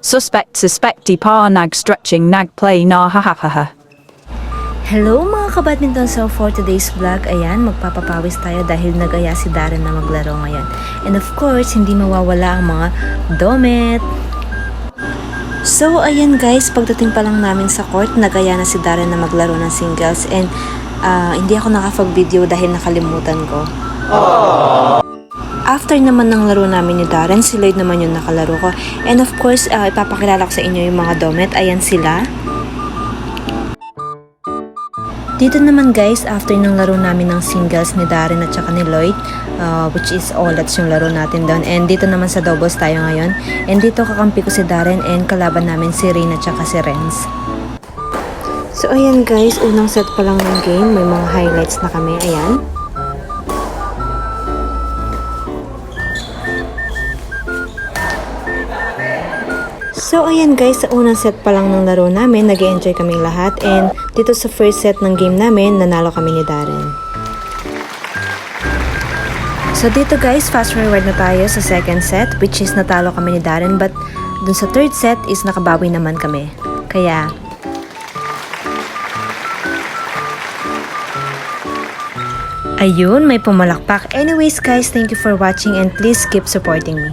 suspecty pa nag stretching nag play na ha. Hello mga kabadminton, so for today's vlog, ayan, magpapapawis tayo dahil nag-aya si Darren na maglaro ngayon. And of course, hindi mawawala ang mga domet. So ayan guys, pagdating pa lang namin sa court, nag-aya na si Darren na maglaro ng singles and hindi ako nakapag-video dahil nakalimutan ko. After naman ng laro namin ni Darren, si Lloyd naman yung nakalaro ko. And of course, ipapakilala ko sa inyo yung mga domet. Ayan sila. Dito naman guys, after ng laro namin ng singles ni Darren at saka ni Lloyd, which is Olats yung laro natin doon. And dito naman sa doubles tayo ngayon. And dito kakampi ko si Darren and kalaban namin si Rain at saka si Renz. So ayan guys, unang set pa lang ng game, may mga highlights na kami. Ayan. So ayan guys, sa unang set pa lang ng laro namin, nag-enjoy kaming lahat and dito sa first set ng game namin, nanalo kami ni Darren. So dito guys, fast forward na tayo sa second set, which is natalo kami ni Darren, but dun sa third set is nakabawi naman kami. Kaya ayun, may pumalakpak. Anyways guys, thank you for watching and please keep supporting me.